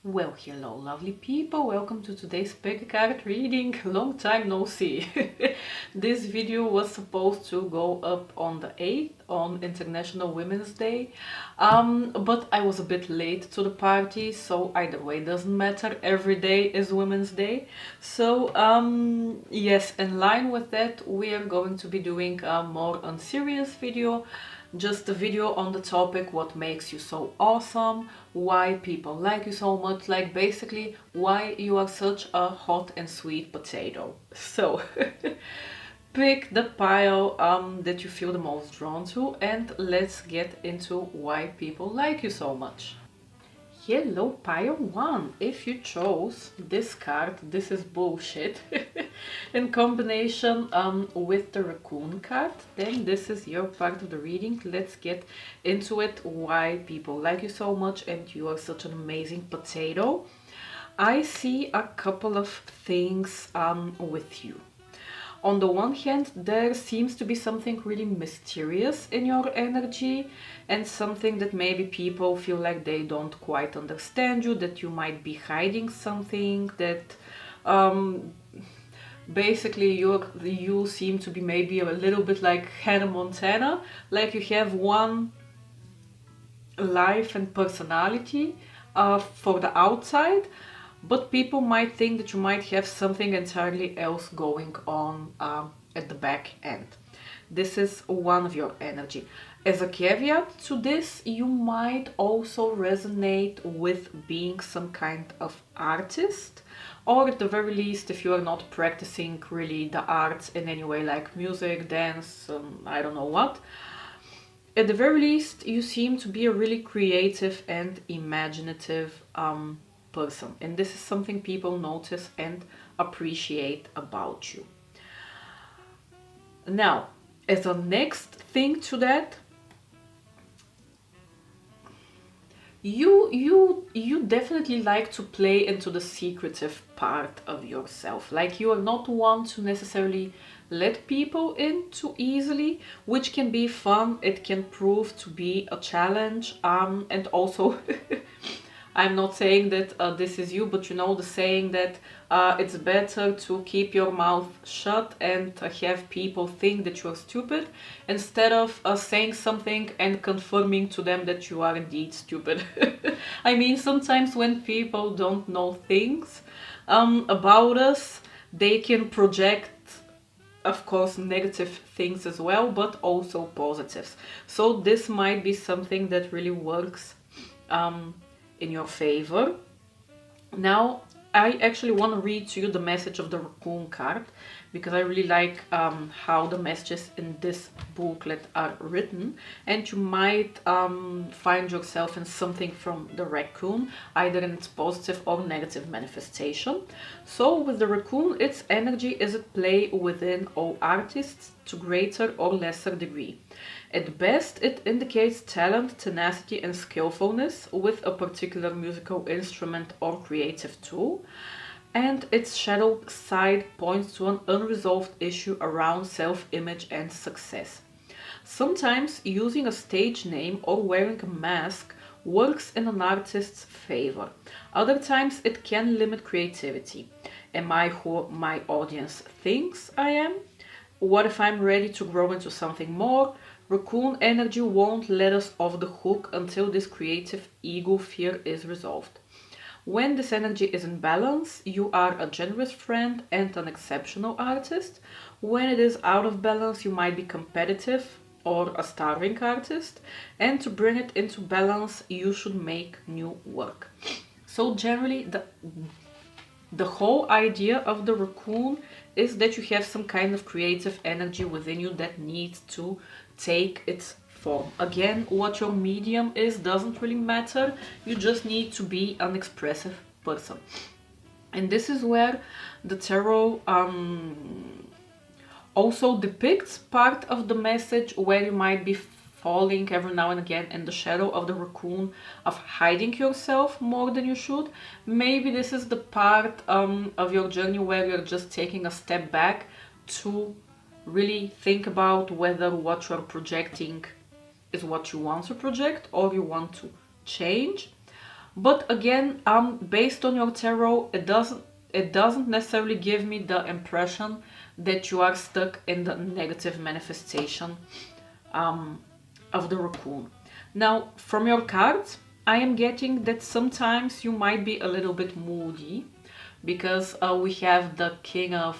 Well, hello lovely people, welcome to today's pick card reading. Long time no see. This video was supposed to go up on the 8th, on International Women's Day, but I was a bit late to the party, so either way doesn't matter, every day is Women's Day. So yes, in line with that we are going to be doing a more unserious video. Just a video on the topic what makes you so awesome, why people like you so much, like basically why you are such a hot and sweet potato. So pick the pile that you feel the most drawn to and let's get into why people like you so much. Hello pile 1, if you chose this card, this is bullshit, in combination with the raccoon card, then this is your part of the reading. Let's get into it, why people like you so much and you are such an amazing potato. I see a couple of things with you. On the one hand, there seems to be something really mysterious in your energy and something that maybe people feel like they don't quite understand you, that you might be hiding something, that basically you seem to be maybe a little bit like Hannah Montana, like you have one life and personality for the outside, but people might think that you might have something entirely else going on at the back end. This is one of your energy. As a caveat to this, you might also resonate with being some kind of artist, or at the very least, if you are not practicing really the arts in any way, like music, dance, I don't know what, at the very least, you seem to be a really creative and imaginative person, and this is something people notice and appreciate about you. Now, as a next thing to that, you definitely like to play into the secretive part of yourself. Like you are not one to necessarily let people in too easily, which can be fun. It can prove to be a challenge, and also I'm not saying that this is you, but you know the saying that it's better to keep your mouth shut and have people think that you're stupid instead of saying something and confirming to them that you are indeed stupid. I mean, sometimes when people don't know things about us, they can project, of course, negative things as well, but also positives. So this might be something that really works in your favor. Now, I actually want to read to you the message of the raccoon card because I really like how the messages in this booklet are written, and you might find yourself in something from the raccoon, either in its positive or negative manifestation. So with the raccoon, its energy is at play within all artists to greater or lesser degree. At best, it indicates talent, tenacity and skillfulness with a particular musical instrument or creative tool. And its shadow side points to an unresolved issue around self-image and success. Sometimes using a stage name or wearing a mask works in an artist's favor. Other times it can limit creativity. Am I who my audience thinks I am? What if I'm ready to grow into something more? Raccoon energy won't let us off the hook until this creative ego fear is resolved. When this energy is in balance, you are a generous friend and an exceptional artist. When it is out of balance, you might be competitive or a starving artist. And to bring it into balance, you should make new work. So generally, the whole idea of the raccoon is that you have some kind of creative energy within you that needs to take its form. Again, what your medium is doesn't really matter. You just need to be an expressive person. And this is where the tarot also depicts part of the message where you might be falling every now and again in the shadow of the raccoon, of hiding yourself more than you should. Maybe this is the part of your journey where you're just taking a step back to really think about whether what you're projecting is what you want to project or you want to change. But again, based on your tarot, it doesn't necessarily give me the impression that you are stuck in the negative manifestation of the raccoon. Now, from your cards, I am getting that sometimes you might be a little bit moody, because we have the King of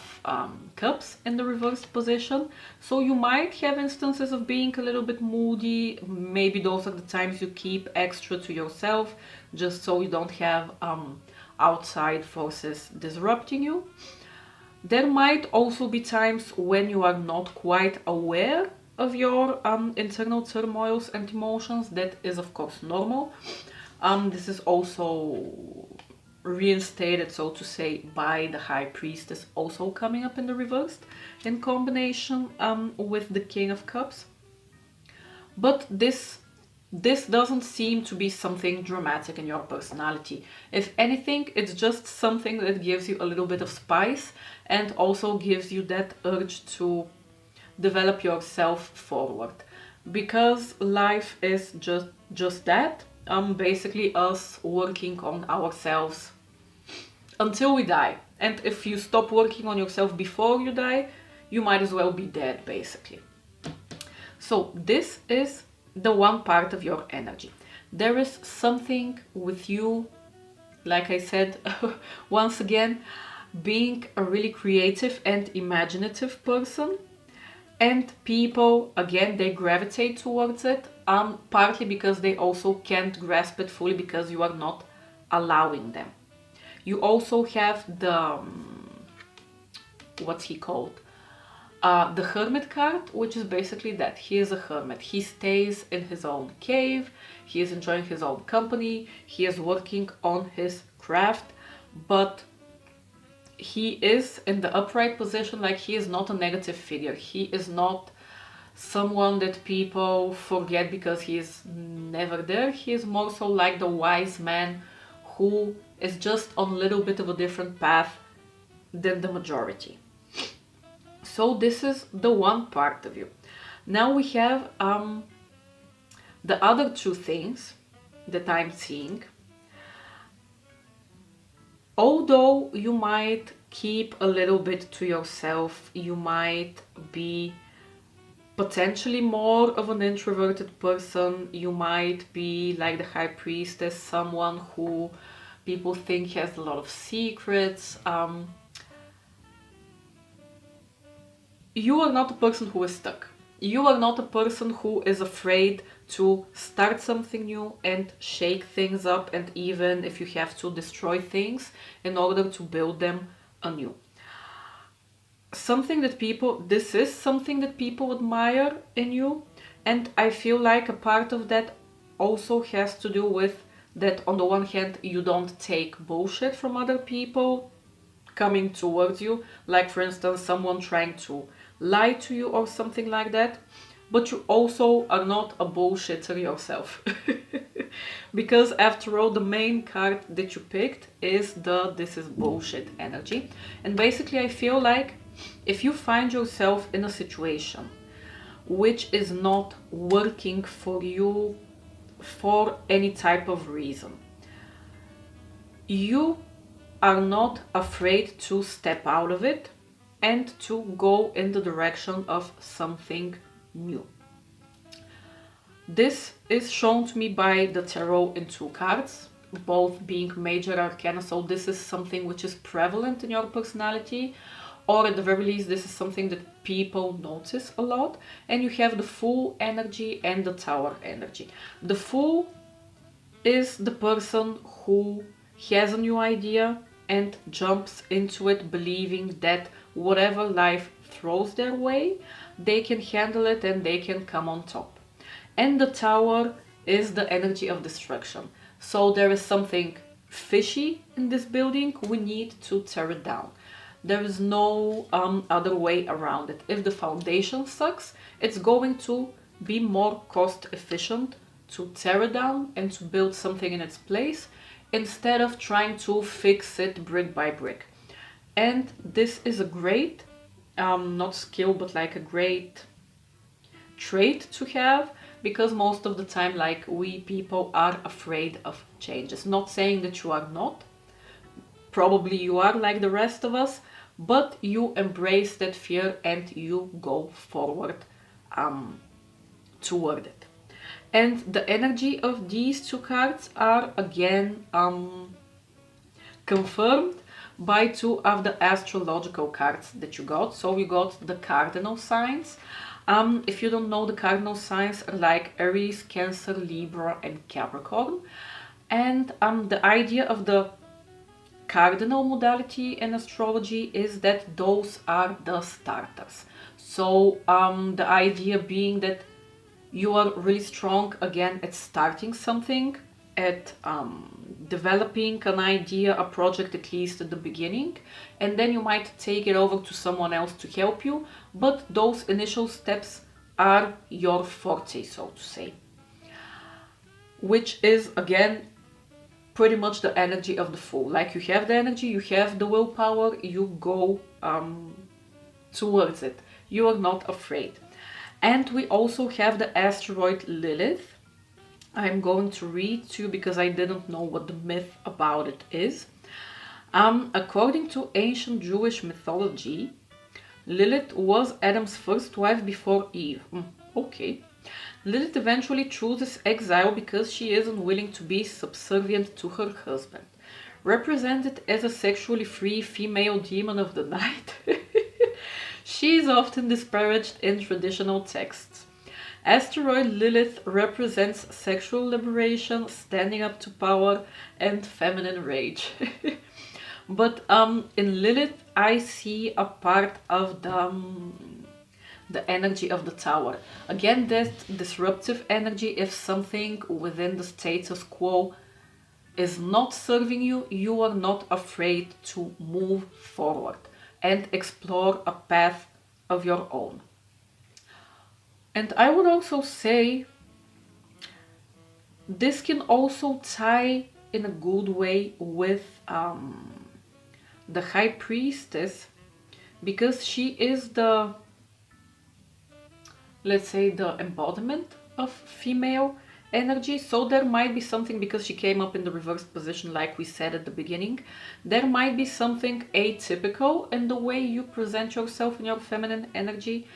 Cups in the reversed position. So you might have instances of being a little bit moody. Maybe those are the times you keep extra to yourself, just so you don't have outside forces disrupting you. There might also be times when you are not quite aware of your internal turmoils and emotions. That is, of course, normal. This is also reinstated, so to say, by the High Priestess, also coming up in the reversed in combination with the King of Cups. But this doesn't seem to be something dramatic in your personality. If anything, it's just something that gives you a little bit of spice and also gives you that urge to develop yourself forward. Because life is just that. Basically us working on ourselves until we die. And if you stop working on yourself before you die, you might as well be dead, basically. So this is the one part of your energy. There is something with you, like I said, once again, being a really creative and imaginative person. And people, again, they gravitate towards it, partly because they also can't grasp it fully because you are not allowing them. You also have the, what's he called? The Hermit card, which is basically that. He is a hermit. He stays in his own cave. He is enjoying his own company. He is working on his craft. But he is in the upright position, like he is not a negative figure. He is not someone that people forget because he is never there. He is more so like the wise man who is just on a little bit of a different path than the majority. So this is the one part of you. Now we have the other two things that I'm seeing. Although you might keep a little bit to yourself, you might be potentially more of an introverted person, you might be like the High Priestess, someone who people think has a lot of secrets. You are not a person who is stuck. You are not a person who is afraid to start something new and shake things up, and even if you have to destroy things in order to build them anew. This is something that people admire in you, and I feel like a part of that also has to do with that on the one hand you don't take bullshit from other people coming towards you, like for instance someone trying to lie to you or something like that. But you also are not a bullshitter yourself. Because after all, the main card that you picked is the this is bullshit energy. And basically I feel like if you find yourself in a situation which is not working for you for any type of reason, you are not afraid to step out of it and to go in the direction of something new. This is shown to me by the tarot in two cards, both being major arcana, so this is something which is prevalent in your personality, or at the very least this is something that people notice a lot. And you have the Fool energy and the Tower energy. The Fool is the person who has a new idea and jumps into it believing that whatever life throws their way, they can handle it and they can come on top. And the Tower is the energy of destruction. So there is something fishy in this building, we need to tear it down. There is no other way around it. If the foundation sucks, it's going to be more cost efficient to tear it down and to build something in its place instead of trying to fix it brick by brick. And this is a great, not skill, but like a great trait to have, because most of the time, like, we people are afraid of changes. Not saying that you are not, probably you are like the rest of us, but you embrace that fear and you go forward toward it. And the energy of these two cards are again confirmed by two of the astrological cards that you got. So you got the cardinal signs. If you don't know, the cardinal signs are like Aries, Cancer, Libra, and Capricorn. And the idea of the cardinal modality in astrology is that those are the starters. So the idea being that you are really strong again at starting something, at developing an idea, a project, at least at the beginning, and then you might take it over to someone else to help you, but those initial steps are your forte, so to say, which is again pretty much the energy of the Fool. Like, you have the energy, you have the willpower, you go towards it, you are not afraid. And we also have the asteroid Lilith. I'm going to read to you because I didn't know what the myth about it is. According to ancient Jewish mythology, Lilith was Adam's first wife before Eve. Okay. Lilith eventually chooses exile because she is unwilling to be subservient to her husband. Represented as a sexually free female demon of the night, she is often disparaged in traditional texts. Asteroid Lilith represents sexual liberation, standing up to power, and feminine rage. But in Lilith, I see a part of the energy of the Tower. Again, that disruptive energy. If something within the status quo is not serving you, you are not afraid to move forward and explore a path of your own. And I would also say this can also tie in a good way with the High Priestess, because she is the, let's say, the embodiment of female energy. So there might be something, because she came up in the reversed position like we said at the beginning, there might be something atypical in the way you present yourself in your feminine energy.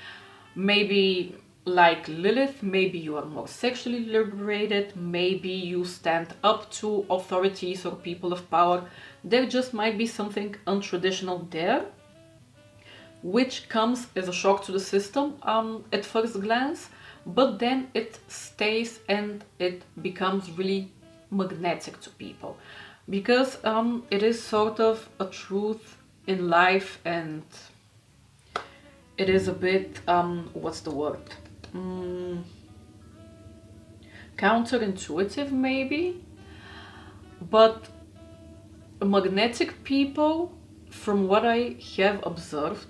Maybe like Lilith, maybe you are more sexually liberated, maybe you stand up to authorities or people of power. There just might be something untraditional there, which comes as a shock to the system at first glance, but then it stays and it becomes really magnetic to people, because it is sort of a truth in life, and it is a bit, what's the word? Counterintuitive maybe, but magnetic people, from what I have observed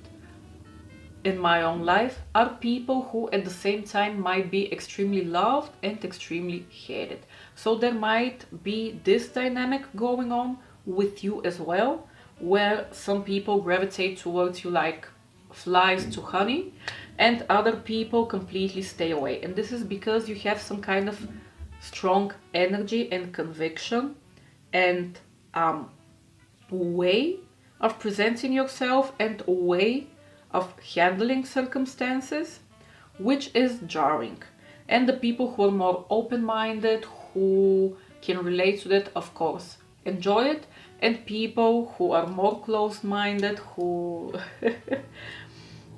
in my own life, are people who at the same time might be extremely loved and extremely hated. So there might be this dynamic going on with you as well, where some people gravitate towards you like flies to honey, and other people completely stay away. And this is because you have some kind of strong energy and conviction and way of presenting yourself and a way of handling circumstances, which is jarring. And the people who are more open-minded, who can relate to that, of course, enjoy it. And people who are more closed-minded, who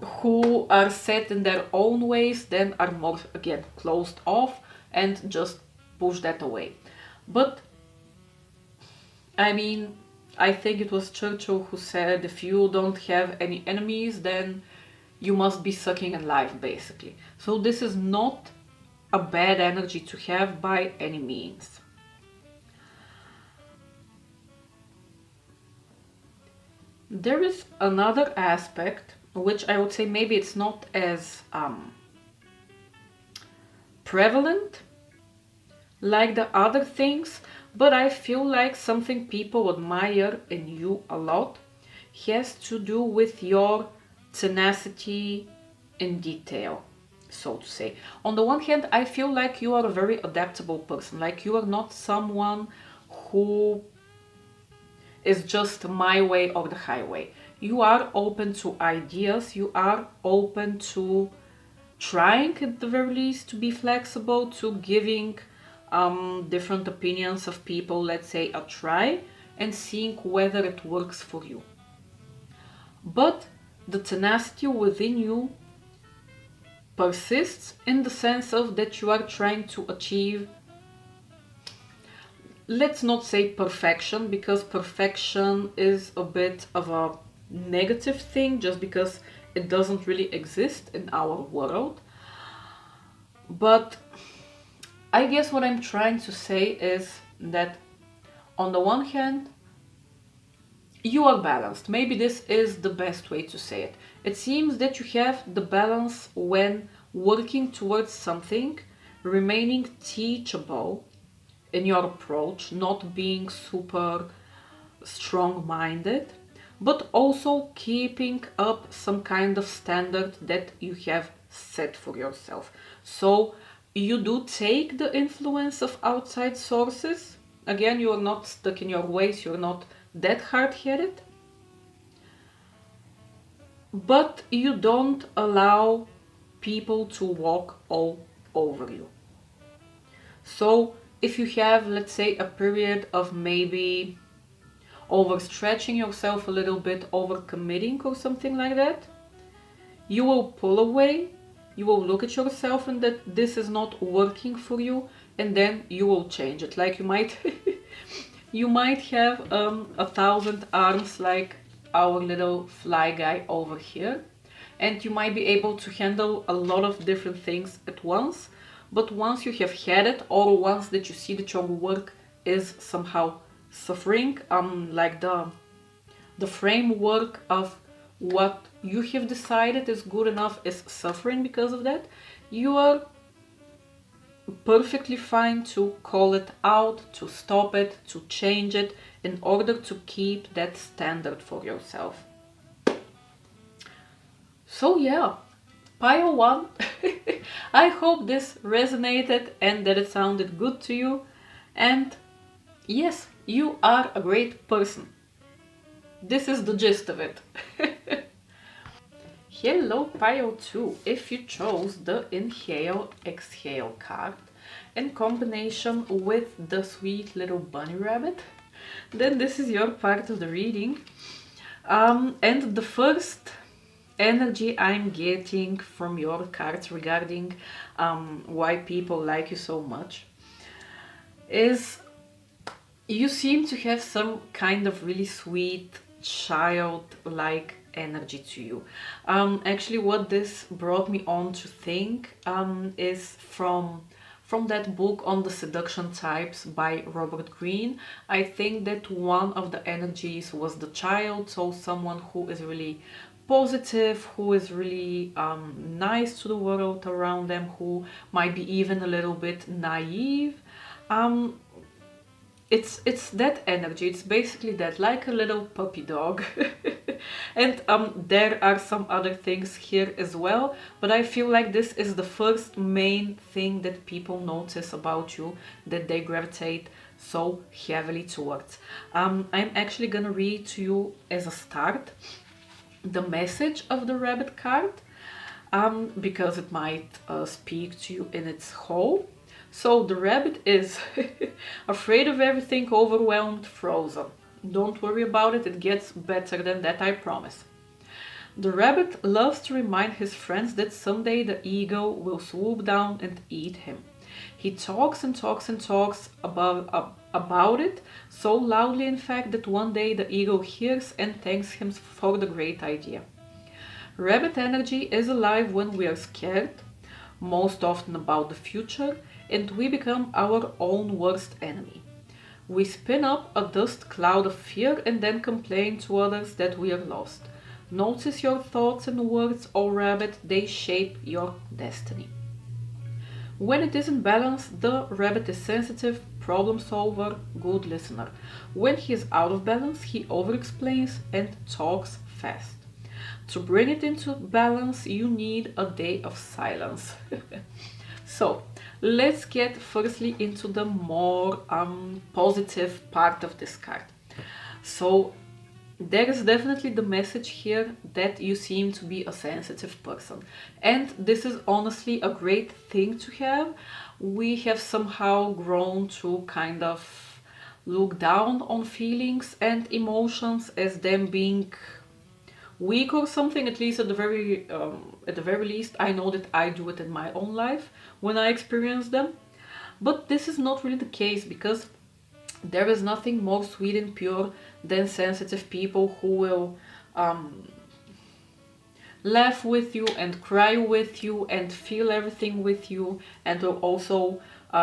who are set in their own ways, then are more, again, closed off and just push that away. But I mean, I think it was Churchill who said, if you don't have any enemies, then you must be sucking in life, basically. So this is not a bad energy to have by any means. There is another aspect, which I would say maybe it's not as prevalent like the other things, but I feel like something people admire in you a lot has to do with your tenacity in detail. so to say. On the one hand, I feel like you are a very adaptable person. Like you are not someone who is just my way or the highway. You are open to ideas, you are open to trying at the very least to be flexible, to giving different opinions of people, let's say, a try and seeing whether it works for you. But the tenacity within you persists in the sense of that you are trying to achieve, let's not say perfection, because perfection is a bit of a negative thing just because it doesn't really exist in our world. But I guess what I'm trying to say is that on the one hand, you are balanced. Maybe this is the best way to say it. It seems that you have the balance when working towards something, remaining teachable in your approach, not being super strong-minded, but also keeping up some kind of standard that you have set for yourself. So you do take the influence of outside sources. Again, you are not stuck in your ways, you're not that hard-headed, but you don't allow people to walk all over you. So if you have, let's say, a period of maybe overstretching yourself a little bit, overcommitting or something like that, you will pull away, you will look at yourself and that this is not working for you, and then you will change it. Like you might you might have 1,000 arms like our little fly guy over here, and you might be able to handle a lot of different things at once. But once you have had it, or once that you see that your work is somehow suffering, like the framework of what you have decided is good enough is suffering because of that, you are perfectly fine to call it out, to stop it, to change it in order to keep that standard for yourself. So yeah, pile one. I hope this resonated and that it sounded good to you. And yes, you are a great person. This is the gist of it. Hello pile 2, if you chose the Inhale Exhale card in combination with the sweet little bunny rabbit, then this is your part of the reading. And the first energy I'm getting from your cards regarding why people like you so much is you seem to have some kind of really sweet childlike energy to you. Actually, what this brought me on to think is from that book on the seduction types by Robert Greene. I think that one of the energies was the child, so someone who is really positive, who is really nice to the world around them, who might be even a little bit naive. It's that energy. It's basically that, like a little puppy dog. And there are some other things here as well, but I feel like this is the first main thing that people notice about you, that they gravitate so heavily towards. I'm actually gonna read to you as a start the message of the rabbit card, because it might speak to you in its whole. So the rabbit is afraid of everything, overwhelmed, frozen. Don't worry about it, it gets better than that, I promise. The rabbit loves to remind his friends that someday the ego will swoop down and eat him. He talks and talks and talks about it, so loudly in fact that one day the ego hears and thanks him for the great idea. Rabbit energy is alive when we are scared, most often about the future, and we become our own worst enemy. We spin up a dust cloud of fear and then complain to others that we are lost. Notice your thoughts and words, O rabbit, they shape your destiny. When it is in balance, the rabbit is sensitive, problem solver, good listener. When he is out of balance, he over-explains and talks fast. To bring it into balance, you need a day of silence. So let's get firstly into the more positive part of this card. So there is definitely the message here that you seem to be a sensitive person. And this is honestly a great thing to have. We have somehow grown to kind of look down on feelings and emotions as them being weak or something. At least at the very least, I know that I do it in my own life when I experience them. But this is not really the case, because there is nothing more sweet and pure than sensitive people who will laugh with you and cry with you and feel everything with you, and will also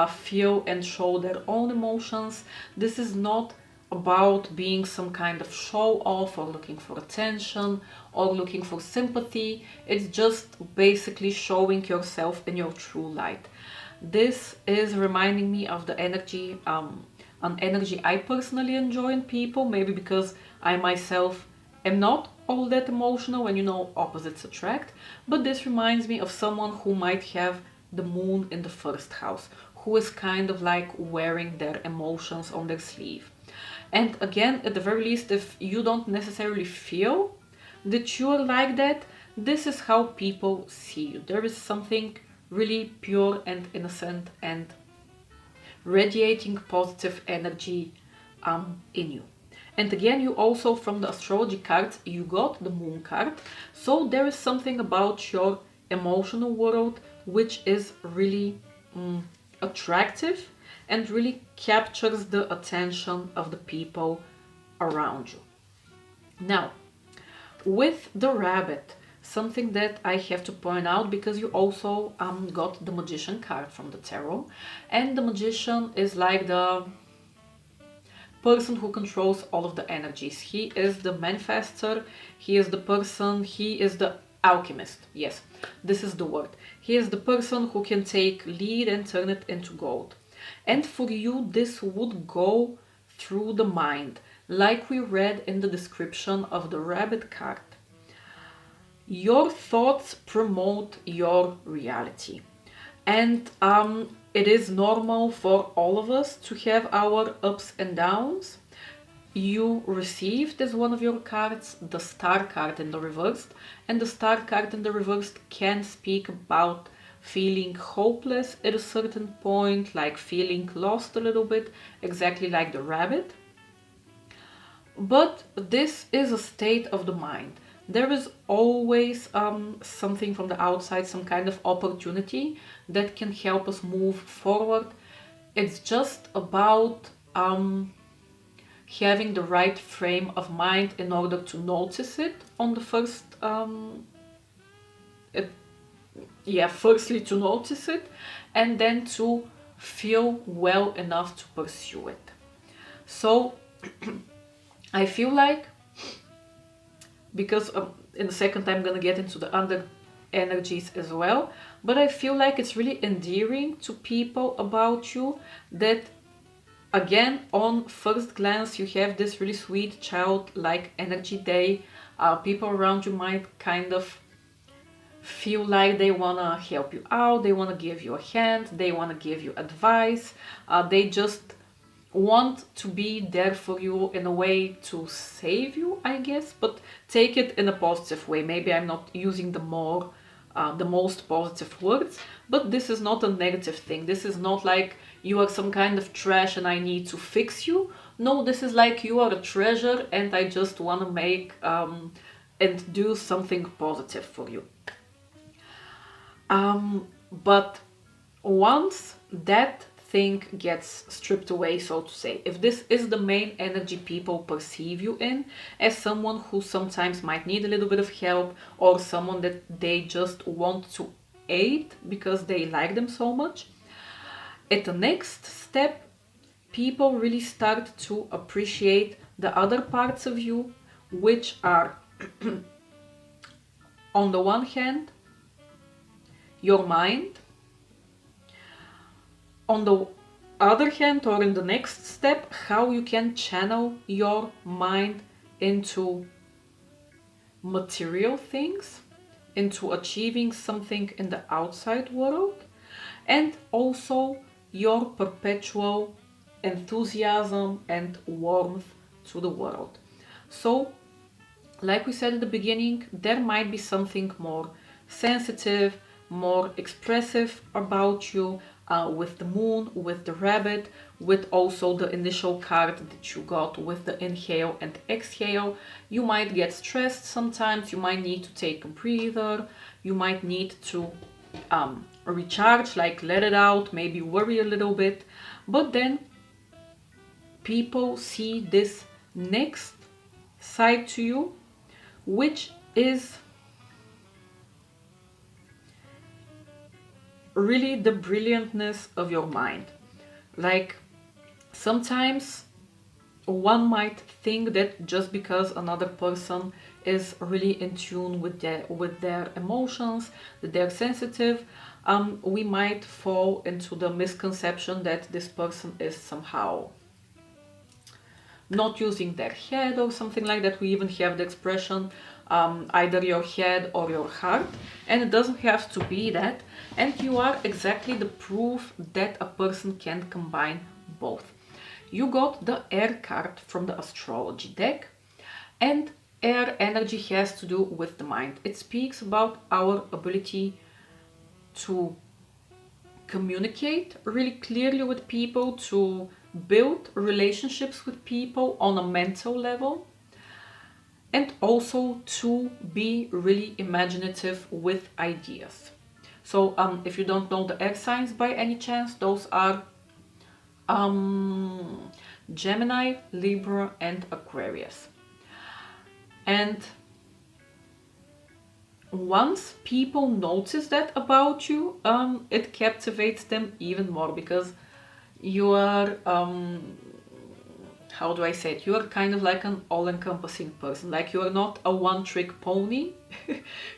feel and show their own emotions. This is not about being some kind of show off or looking for attention or looking for sympathy. It's just basically showing yourself in your true light. This is reminding me of the energy, an energy I personally enjoy in people, maybe because I myself am not all that emotional, and you know, opposites attract. But this reminds me of someone who might have the moon in the first house, who is kind of like wearing their emotions on their sleeve. And again, at the very least, if you don't necessarily feel that you're like that, this is how people see you. There is something really pure and innocent and radiating positive energy in you. And again, you also, from the astrology cards, you got the moon card. So there is something about your emotional world which is really attractive and really captures the attention of the people around you. Now, with the rabbit, something that I have to point out, because you also got the magician card from the tarot, and the magician is like the person who controls all of the energies. He is the manifester, he is the person, he is the alchemist. Yes, this is the word. He is the person who can take lead and turn it into gold. And for you, this would go through the mind, like we read in the description of the rabbit card. Your thoughts promote your reality. And it is normal for all of us to have our ups and downs. You received as one of your cards the star card in the reversed, and the star card in the reversed can speak about feeling hopeless at a certain point, like feeling lost a little bit, exactly like the rabbit. But this is a state of the mind. There is always something from the outside, some kind of opportunity that can help us move forward. It's just about having the right frame of mind in order to notice it on the first firstly to notice it, and then to feel well enough to pursue it. So I feel like, because in a second I'm gonna get into the other energies as well, but I feel like it's really endearing to people about you that, again, on first glance, you have this really sweet childlike energy. People around you might kind of feel like they want to help you out, they want to give you a hand, they want to give you advice, they just want to be there for you in a way to save you, I guess, but take it in a positive way. Maybe I'm not using the most positive words, but this is not a negative thing. This is not like you are some kind of trash and I need to fix you. No, this is like you are a treasure and I just want to make and do something positive for you. But once that thing gets stripped away, so to say, if this is the main energy people perceive you in, as someone who sometimes might need a little bit of help, or someone that they just want to aid because they like them so much, at the next step, people really start to appreciate the other parts of you, which are on the one hand, your mind. On the other hand, or in the next step, how you can channel your mind into material things, into achieving something in the outside world, and also your perpetual enthusiasm and warmth to the world. So, like we said at the beginning, there might be something more sensitive, more expressive about you, with the moon, with the rabbit, with also the initial card that you got with the inhale and exhale. You might get stressed sometimes, you might need to take a breather, you might need to recharge, like let it out, maybe worry a little bit. But then people see this next side to you, which is really the brilliantness of your mind. Like, sometimes one might think that just because another person is really in tune with their emotions, that they're sensitive, we might fall into the misconception that this person is somehow not using their head or something like that. We even have the expression either your head or your heart, and it doesn't have to be that. And you are exactly the proof that a person can combine both. You got the air card from the astrology deck, and air energy has to do with the mind. It speaks about our ability to communicate really clearly with people, to build relationships with people on a mental level, and also to be really imaginative with ideas. So if you don't know the air signs by any chance, those are Gemini, Libra, and Aquarius. And once people notice that about you, it captivates them even more, because you are, how do I say it? You are kind of like an all-encompassing person. Like, you are not a one-trick pony.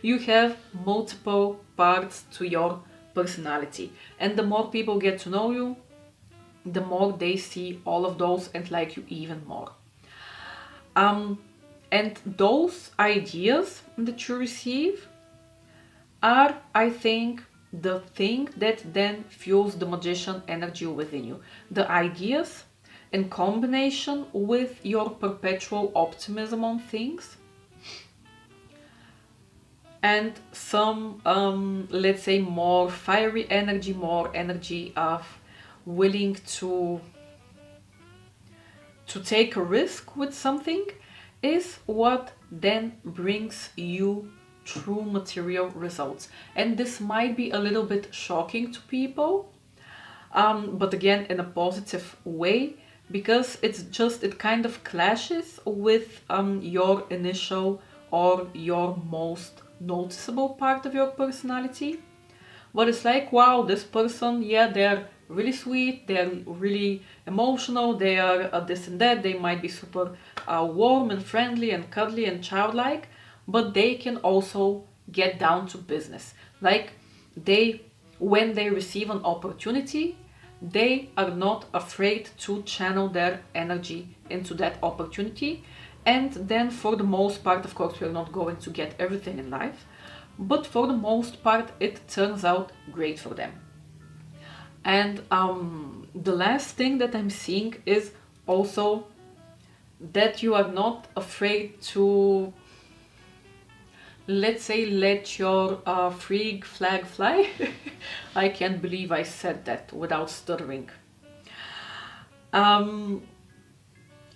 You have multiple parts to your personality. And the more people get to know you, the more they see all of those and like you even more. And those ideas that you receive are, I think, the thing that then fuels the magician energy within you. The ideas in combination with your perpetual optimism on things, and some, let's say, more fiery energy, more energy of willing to take a risk with something, is what then brings you true material results. And this might be a little bit shocking to people, but again, in a positive way, because it kind of clashes with your initial or your most noticeable part of your personality. But it's like, wow, this person, yeah, they're really sweet, they're really emotional, they are this and that, they might be super warm and friendly and cuddly and childlike, but they can also get down to business. Like, when they receive an opportunity, they are not afraid to channel their energy into that opportunity. And then for the most part, of course, we're not going to get everything in life, but for the most part, it turns out great for them. And the last thing that I'm seeing is also that you are not afraid to, let's say, let your freak flag fly. I can't believe I said that without stuttering.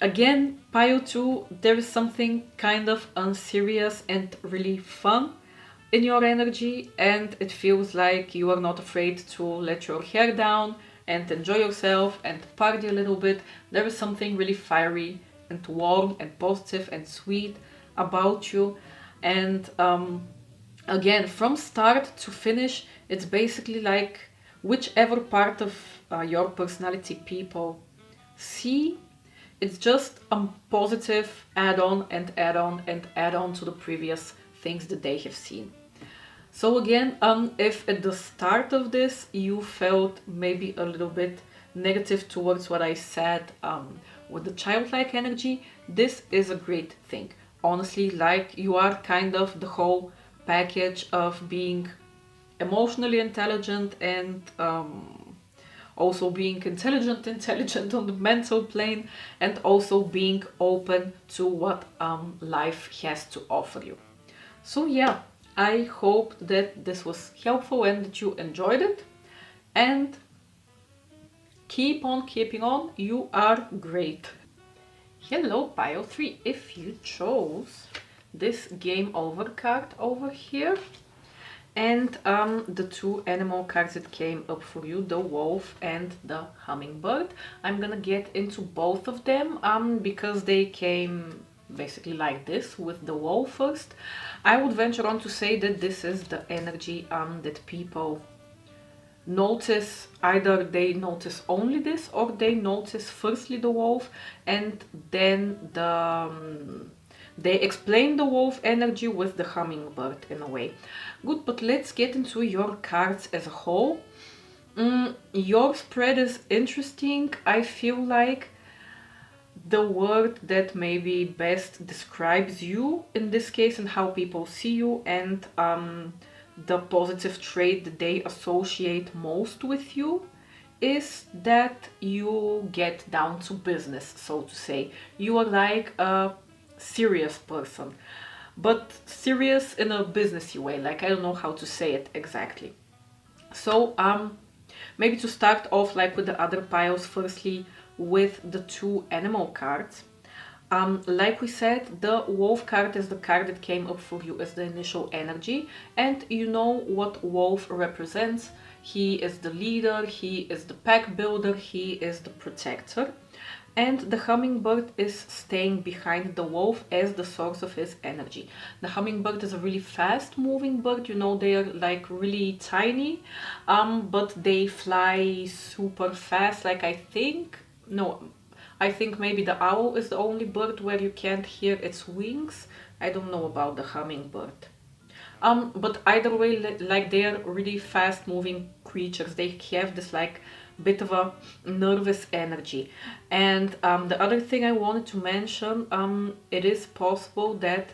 Again, Pio 2, there is something kind of unserious and really fun in your energy, and it feels like you are not afraid to let your hair down and enjoy yourself and party a little bit. There is something really fiery and warm and positive and sweet about you. And again, from start to finish, it's basically like whichever part of your personality people see, it's just a positive add-on and add-on and add-on to the previous things that they have seen. So again, if at the start of this you felt maybe a little bit negative towards what I said with the childlike energy, this is a great thing. honestly, like you are kind of the whole package of being emotionally intelligent and also being intelligent on the mental plane, and also being open to what life has to offer you. So yeah, I hope that this was helpful and that you enjoyed it, and keep on keeping on. You are great. Hello pile 3, if you chose this game over card over here, and the two animal cards that came up for you, the wolf and the hummingbird. I'm gonna get into both of them because they came basically like this, with the wolf first. I would venture on to say that this is the energy that people notice. Either they notice only this, or they notice firstly the wolf and then they explain the wolf energy with the hummingbird in a way. Good, but let's get into your cards as a whole. Your spread is interesting. I feel like the word that maybe best describes you in this case and how people see you, and the positive trait that they associate most with you, is that you get down to business, so to say. You are like a serious person, but serious in a businessy way. Like, I don't know how to say it exactly. So maybe to start off like with the other piles, firstly with the two animal cards. Like we said, the wolf card is the card that came up for you as the initial energy, and you know what wolf represents. He is the leader, he is the pack builder, he is the protector. And the hummingbird is staying behind the wolf as the source of his energy. The hummingbird is a really fast moving bird, you know, they are like really tiny, but they fly super fast. Like, I think maybe the owl is the only bird where you can't hear its wings. I don't know about the hummingbird. But either way, like, they are really fast moving creatures. They have this like bit of a nervous energy. And the other thing I wanted to mention, it is possible that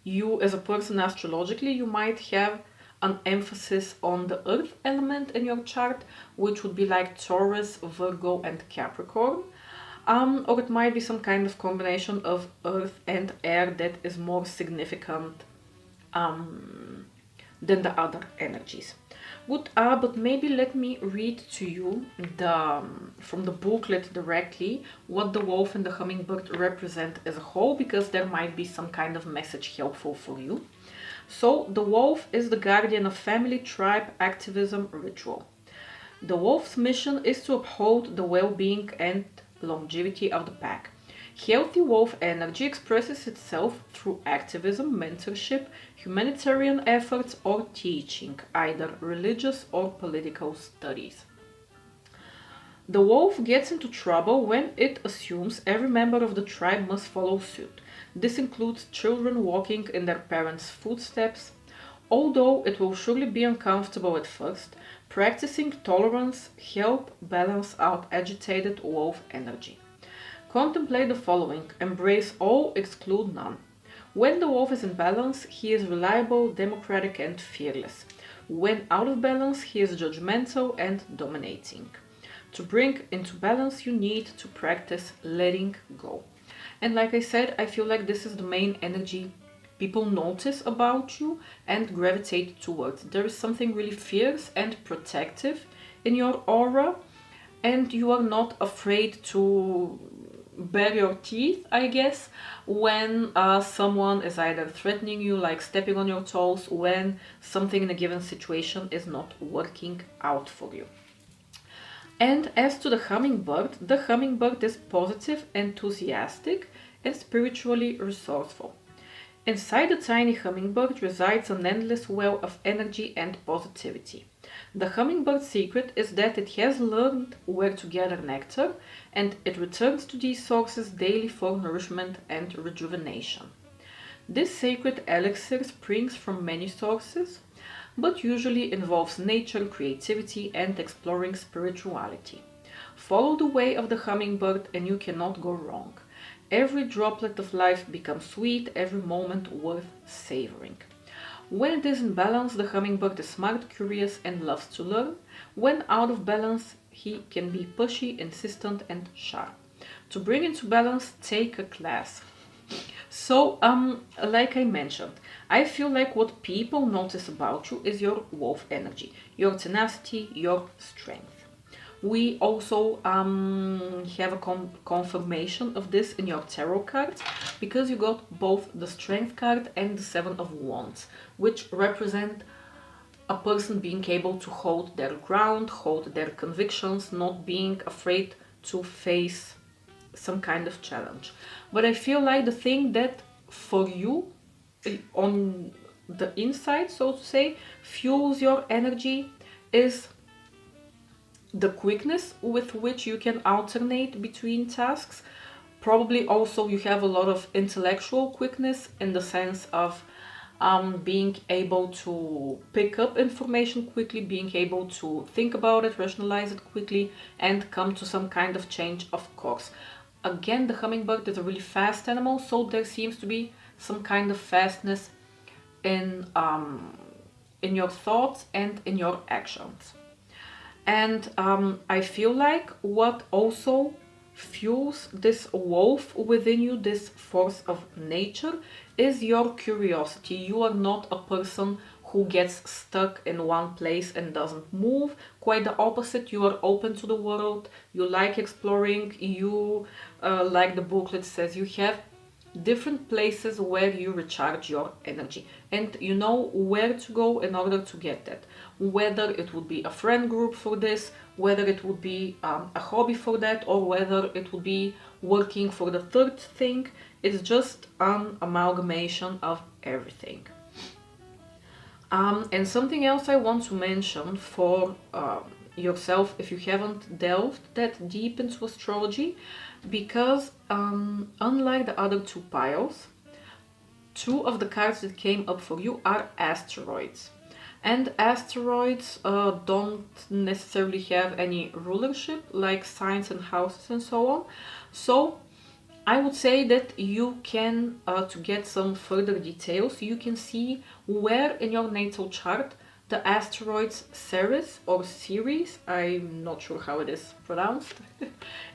you as a person astrologically, you might have an emphasis on the earth element in your chart, which would be like Taurus, Virgo and Capricorn. Or it might be some kind of combination of earth and air that is more significant than the other energies. Good, but maybe let me read to you from the booklet directly what the wolf and the hummingbird represent as a whole, because there might be some kind of message helpful for you. So the wolf is the guardian of family, tribe, activism, ritual. The wolf's mission is to uphold the well-being and longevity of the pack. Healthy wolf energy expresses itself through activism, mentorship, humanitarian efforts, or teaching, either religious or political studies. The wolf gets into trouble when it assumes every member of the tribe must follow suit. This includes children walking in their parents' footsteps. Although it will surely be uncomfortable at first, practicing tolerance helps balance out agitated wolf energy. Contemplate the following: embrace all, exclude none. When the wolf is in balance, he is reliable, democratic, and fearless. When out of balance, he is judgmental and dominating. To bring into balance, you need to practice letting go. And like I said, I feel like this is the main energy people notice about you and gravitate towards. There is something really fierce and protective in your aura, and you are not afraid to bare your teeth, I guess, when someone is either threatening you, like stepping on your toes, when something in a given situation is not working out for you. And as to the hummingbird is positive, enthusiastic, and spiritually resourceful. Inside the tiny hummingbird resides an endless well of energy and positivity. The hummingbird's secret is that it has learned where to gather nectar, and it returns to these sources daily for nourishment and rejuvenation. This sacred elixir springs from many sources, but usually involves nature, creativity, and exploring spirituality. Follow the way of the hummingbird and you cannot go wrong. Every droplet of life becomes sweet, every moment worth savoring. When it is in balance, the hummingbird is smart, curious, and loves to learn. When out of balance, he can be pushy, insistent, and sharp. To bring into balance, take a class. So, like I mentioned, I feel like what people notice about you is your wolf energy, your tenacity, your strength. We also have a confirmation of this in your tarot cards, because you got both the Strength card and the Seven of Wands, which represent a person being able to hold their ground, hold their convictions, not being afraid to face some kind of challenge. But I feel like the thing that for you, on the inside, so to say, fuels your energy is the quickness with which you can alternate between tasks. Probably also you have a lot of intellectual quickness, in the sense of being able to pick up information quickly, being able to think about it, rationalize it quickly, and come to some kind of change, of course. Again, the hummingbird is a really fast animal, so there seems to be some kind of fastness in your thoughts and in your actions. And I feel like what also fuels this wolf within you, this force of nature, is your curiosity. You are not a person who gets stuck in one place and doesn't move. Quite the opposite. You are open to the world. You like exploring. You, like the booklet says, you have different places where you recharge your energy, and you know where to go in order to get that. Whether it would be a friend group for this, whether it would be a hobby for that, or whether it would be working for the third thing, it's just an amalgamation of everything. And something else I want to mention for yourself, if you haven't delved that deep into astrology, because unlike the other two piles, two of the cards that came up for you are asteroids. And asteroids don't necessarily have any rulership like signs and houses and so on. So I would say that you can, to get some further details, you can see where in your natal chart the asteroids Ceres or Ceres, I'm not sure how it is pronounced.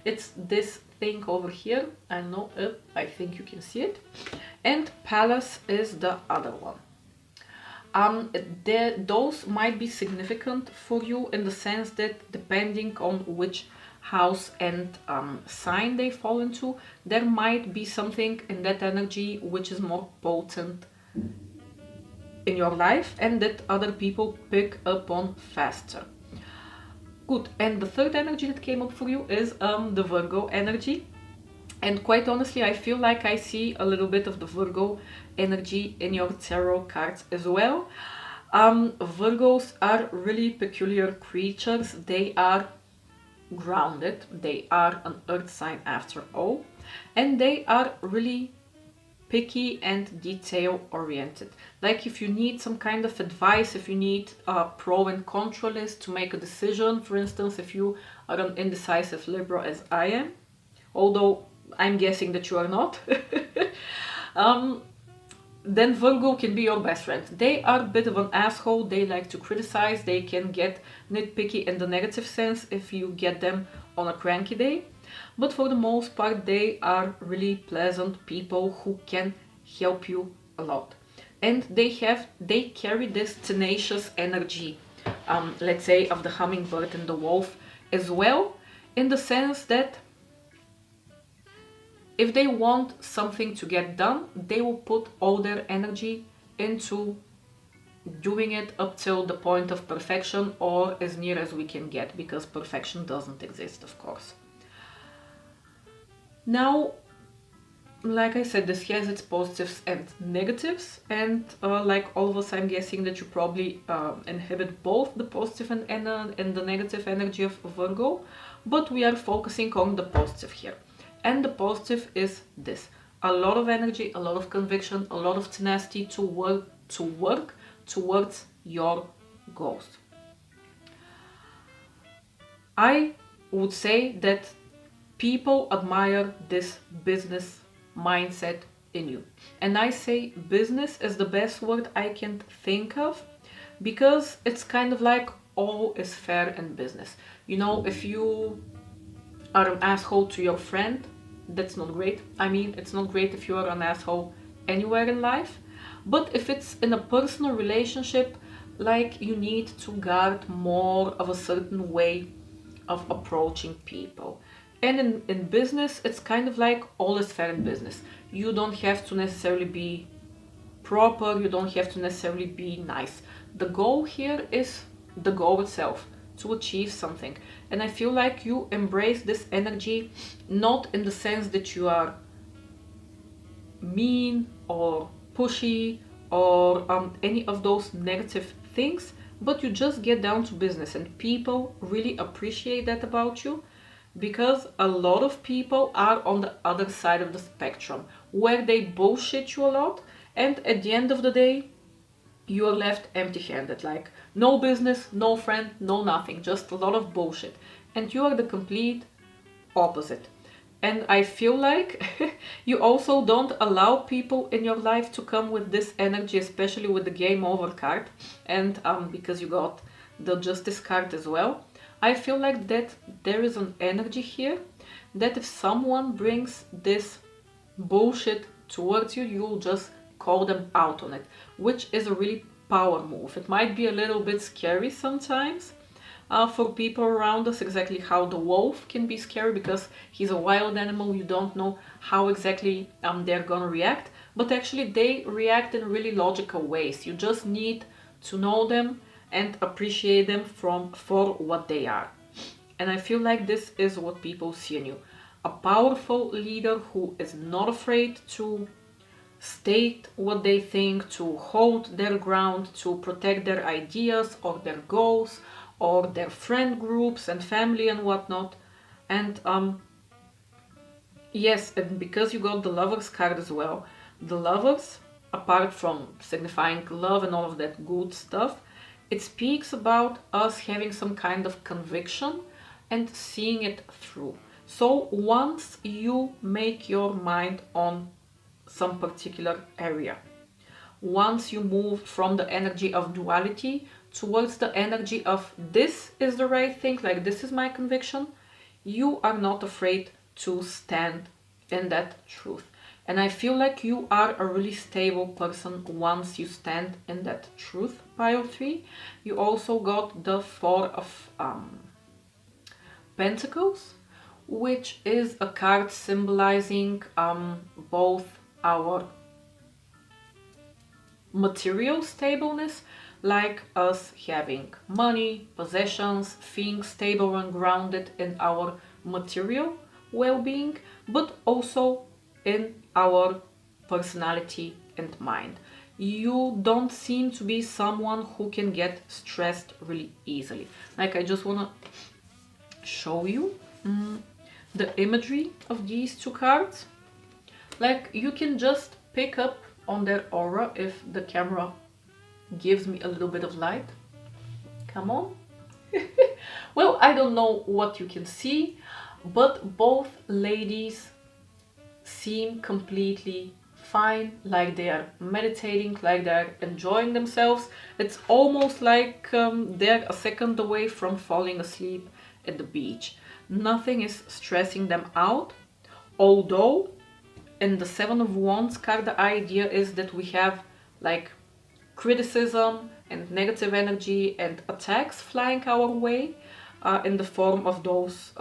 It's this thing over here. I know, I think you can see it. And Pallas is the other one. Those might be significant for you in the sense that depending on which house and sign they fall into, there might be something in that energy which is more potent in your life and that other people pick up on faster. Good. And the third energy that came up for you is the Virgo energy. And quite honestly, I feel like I see a little bit of the Virgo energy in your tarot cards as well. Virgos are really peculiar creatures. They are grounded. They are an earth sign after all. And they are really picky and detail oriented. Like if you need some kind of advice, if you need a pro and contra list to make a decision, for instance, if you are an indecisive Libra as I am, although I'm guessing that you are not, then Virgo can be your best friend. They are a bit of an asshole. They like to criticize. They can get nitpicky in the negative sense if you get them on a cranky day. But for the most part, they are really pleasant people who can help you a lot. And they carry this tenacious energy, let's say, of the hummingbird and the wolf as well, in the sense that if they want something to get done, they will put all their energy into doing it up till the point of perfection, or as near as we can get, because perfection doesn't exist, of course. Now, like I said, this has its positives and negatives, and like all of us, I'm guessing that you probably inhabit both the positive and the negative energy of Virgo, but we are focusing on the positive here. And the positive is this: a lot of energy, a lot of conviction, a lot of tenacity to work towards your goals. I would say that people admire this business mindset in you. And I say business is the best word I can think of, because it's kind of like all is fair in business. You know, if you are an asshole to your friend, that's not great. I mean, it's not great if you are an asshole anywhere in life. But if it's in a personal relationship, like, you need to guard more of a certain way of approaching people. And in business, it's kind of like all is fair in business. You don't have to necessarily be proper, you don't have to necessarily be nice. The goal here is the goal itself, to achieve something. And I feel like you embrace this energy, not in the sense that you are mean or pushy or any of those negative things, but you just get down to business, and people really appreciate that about you, because a lot of people are on the other side of the spectrum where they bullshit you a lot, and at the end of the day you are left empty-handed, like no business, no friend, no nothing, just a lot of bullshit. And you are the complete opposite. And I feel like you also don't allow people in your life to come with this energy, especially with the game over card. And because you got the justice card as well, I feel like that there is an energy here that if someone brings this bullshit towards you, you'll just call them out on it, which is a really power move. It might be a little bit scary sometimes, for people around us, exactly how the wolf can be scary, because he's a wild animal. You don't know how exactly they're gonna react, but actually they react in really logical ways. You just need to know them and appreciate them for what they are. And I feel like this is what people see in you. A powerful leader who is not afraid to state what they think, to hold their ground, to protect their ideas or their goals or their friend groups and family and whatnot. And yes, and because you got the Lovers card as well, the Lovers, apart from signifying love and all of that good stuff, it speaks about us having some kind of conviction and seeing it through. So once you make your mind on some particular area, once you move from the energy of duality towards the energy of this is the right thing, like this is my conviction, you are not afraid to stand in that truth. And I feel like you are a really stable person once you stand in that truth, pile 3. You also got the Four of Pentacles, which is a card symbolizing both our material stableness, like us having money, possessions, things stable and grounded in our material well-being, but also in our personality and mind. You don't seem to be someone who can get stressed really easily. Like, I just want to show you the imagery of these two cards. Like, you can just pick up on their aura if the camera gives me a little bit of light. Come on. Well, I don't know what you can see, but both ladies seem completely fine, like they are meditating, like they're enjoying themselves. It's almost like they're a second away from falling asleep at the beach. Nothing is stressing them out, although in the Seven of Wands card, the idea is that we have like criticism and negative energy and attacks flying our way in the form of those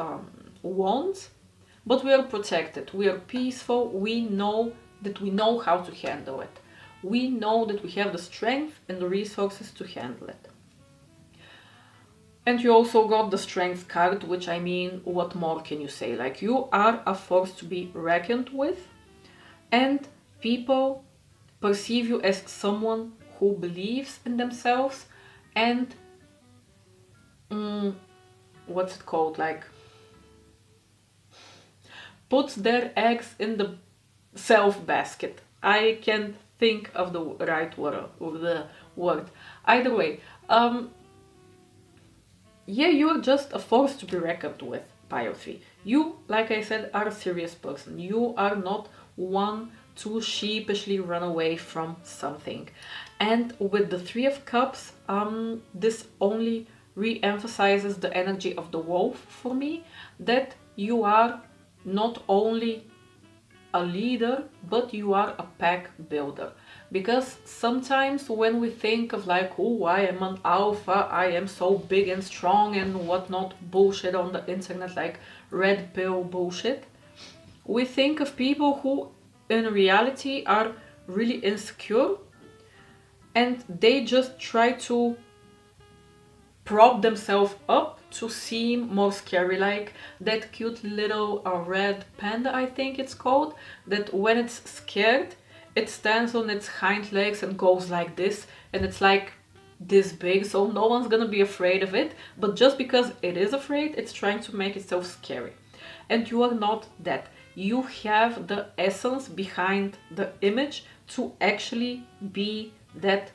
wands. But we are protected, we are peaceful, we know that we know how to handle it. We know that we have the strength and the resources to handle it. And you also got the Strength card, which, I mean, what more can you say? Like, you are a force to be reckoned with, and people perceive you as someone who believes in themselves and what's it called, like puts their eggs in the self basket. I can't think of the right word or the word. Either way, yeah, you're just a force to be reckoned with, pile 3. You, like I said, are a serious person. You are not want to sheepishly run away from something. And with the Three of Cups, this only re-emphasizes the energy of the wolf for me, that you are not only a leader, but you are a pack builder. Because sometimes when we think of like, oh, I am an alpha, I am so big and strong and whatnot bullshit on the internet, like red pill bullshit, we think of people who in reality are really insecure, and they just try to prop themselves up to seem more scary, like that cute little red panda, I think it's called, that when it's scared it stands on its hind legs and goes like this, and it's like this big, so no one's gonna be afraid of it, but just because it is afraid, it's trying to make itself scary. And you are not that. You have the essence behind the image to actually be that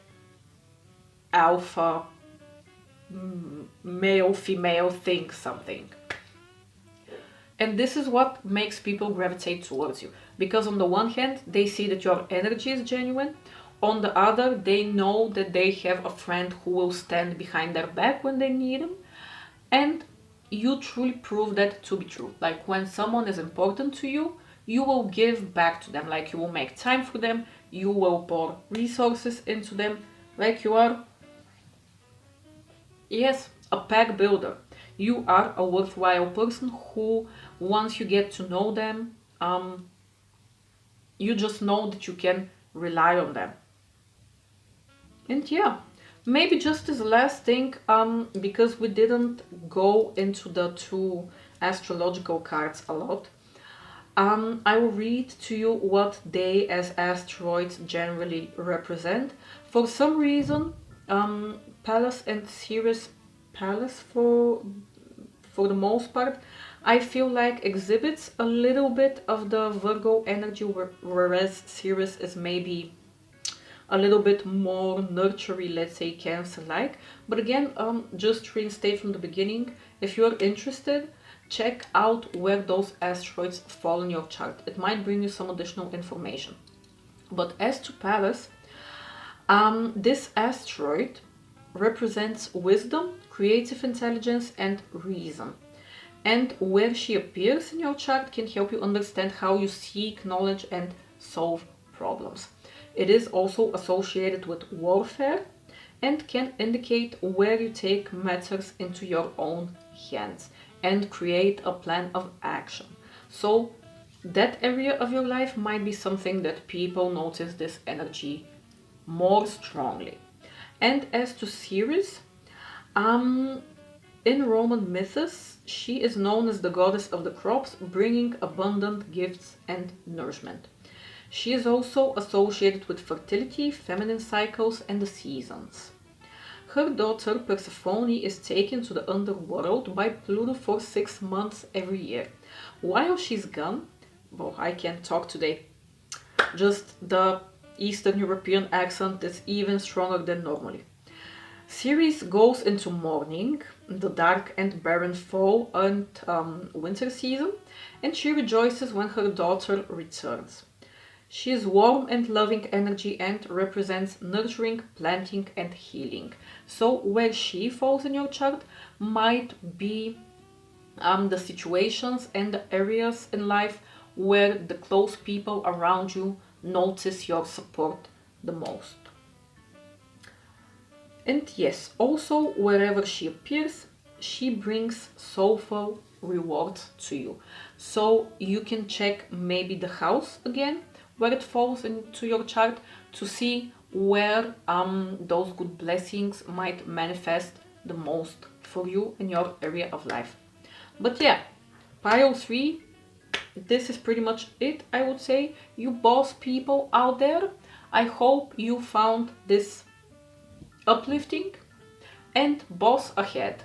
alpha male female thing, something. And this is what makes people gravitate towards you, because on the one hand they see that your energy is genuine, on the other they know that they have a friend who will stand behind their back when they need them, and you truly prove that to be true. Like when someone is important to you, you will give back to them, like you will make time for them, you will pour resources into them, like you are, yes, a pack builder. You are a worthwhile person who, once you get to know them, you just know that you can rely on them. And yeah, maybe just as a last thing, because we didn't go into the two astrological cards a lot, I will read to you what they as asteroids generally represent. For some reason, Pallas and Ceres, Pallas for the most part, I feel like exhibits a little bit of the Virgo energy, whereas Ceres is maybe a little bit more nurturing, let's say Cancer-like. But again, just reinstate from the beginning, if you're interested, check out where those asteroids fall in your chart. It might bring you some additional information. But as to Pallas, this asteroid represents wisdom, creative intelligence, and reason. And where she appears in your chart can help you understand how you seek knowledge and solve problems. It is also associated with warfare and can indicate where you take matters into your own hands and create a plan of action. So that area of your life might be something that people notice this energy more strongly. And as to Ceres, in Roman mythos, she is known as the goddess of the crops, bringing abundant gifts and nourishment. She is also associated with fertility, feminine cycles, and the seasons. Her daughter Persephone is taken to the underworld by Pluto for 6 months every year. While she's gone, well, I can't talk today, just the Eastern European accent is even stronger than normally. Ceres goes into mourning, the dark and barren fall and winter season, and she rejoices when her daughter returns. She is warm and loving energy and represents nurturing, planting, and healing. So where she falls in your chart might be the situations and the areas in life where the close people around you notice your support the most. And yes, also wherever she appears, she brings soulful rewards to you. So you can check maybe the house again where it falls into your chart to see where those good blessings might manifest the most for you in your area of life. But yeah, pile 3, this is pretty much it, I would say. You boss people out there, I hope you found this uplifting, and boss ahead.